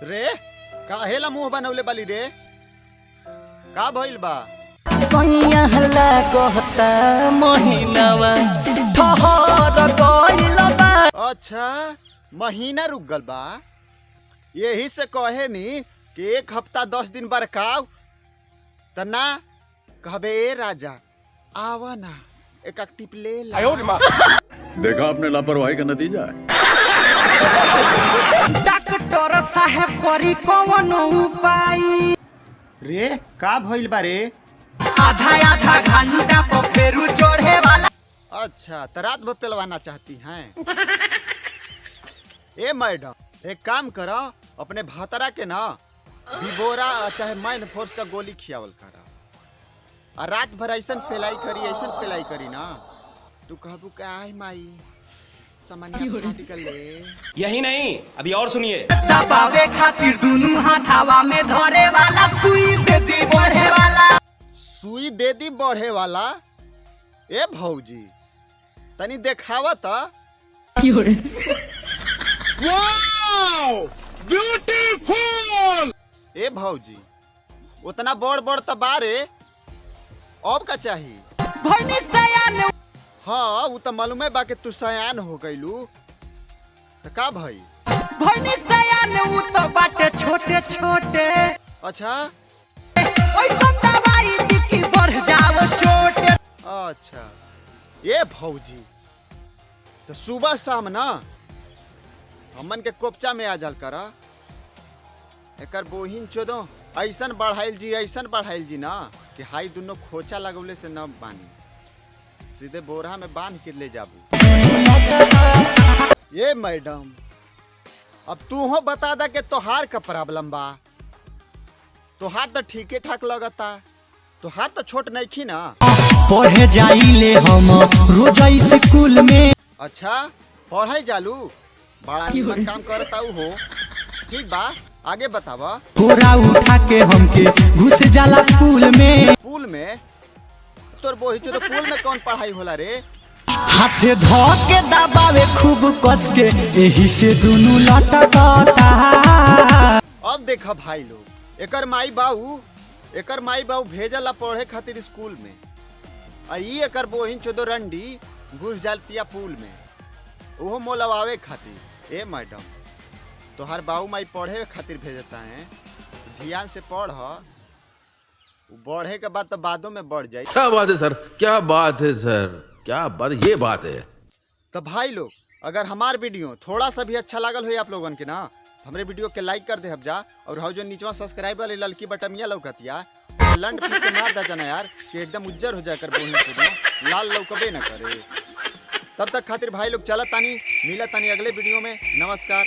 रे काहेला मुंह बनवले बाली रे, का भइल बा? सैया हल्ला कहता महीनावा ठहर गइल बा। अच्छा महीना रुक गल बा, यही से कहे नी कि 1 हफ्ता 10 दिन बरकाव त ना कहबे ए राजा आवा ना एक टिप ले ला। देखा आपने लापरवाही का नतीजा है। डॉक्टर साहब करी कौन उपाय? रे का भइल बा रे? आधा आधा घंटा पर फेरू चढ़े वाला। अच्छा त रात भर पेलवाना चाहती हैं? ए मैडम एक काम करो, अपने भातरा के ना बिबोरा चाहे मैन फोर्स का गोली खियावल करा, और रात भर ऐसन पेलाई करी ना तू कहबू का आई माई सामान्य ले। यही नहीं अभी और सुनिए। दबावे खातिर दोनों हाथ हवा में धरे वाला, सुई दे दी बढ़े वाला। सुई दे दी बढ़े वाला? ए भौजी तनी देखावा ता। ब्यूटीफुल। ए भौजी उतना बड़ बड़ त बारे, अब का चाहिए? हाँ वो तो मालूम है बा कि तू सयान हो गईलू, तो का भाई? वो तो बाटे छोटे छोटे। अच्छा दवाई की बढ़ जाओ छोटे। अच्छा ये भौजी तो सुबह शाम ना हमन के कोपचा में आ जल करा, एकर बोहिन चोदो ऐसन बढ़ाइल जी ना कि हाई दोनों खोचा लगौले से न बानी, सीधे बोरा में बांध के ले जाबू। ये मैडम अब तू हो बता दा कि तोहार का प्रॉब्लम बा। तोहार तो ठीके ठाक लगता, तोहार तो छोट नहीं खी ना। पढ़े जाइले हम रोज स्कूल में। अच्छा पढ़ाई जालू, बड़ा निमन काम करता हो, ठीक बा आगे बतावा। थोड़ा उठा के हमके घुस जाला पूल में। पूल में? तोर बोही तो पूल में कौन पढ़ाई होला रे? हाथे धो के दबावे खूब कस के, यही से दोनों लटकता। अब देखा भाई लोग, एकर माई बाऊ भेजला पढ़े खातिर स्कूल में, आ ई एकर बोहिन चोदो रंडी घुस जालतिया पूल में, ओहो मोलवावे खातिर। ए मैडम तोहार बाऊ माई पढ़े खातिर भेजता है, ध्यान से पढ़, बढ़े के बाद तो बादों में बढ़ जाए। क्या बात है सर, क्या बात है सर, क्या बात, ये बात है। तो भाई लोग अगर हमार वीडियो थोड़ा सा भी अच्छा लागल हो आप लोगन के ना, हमरे वीडियो के लाइक कर दे हम जा, और हाउ जो नीचवा सब्सक्राइब वाली ललकी बटमिया लौकतिया लंड फिर के मार दा जना यार कि एकदम उज्जर हो जाए कर बोहिन से लाल लौकबे न करे। तब तक खातिर भाई लोग चलत तानी, मिलत तानी अगले वीडियो में। नमस्कार।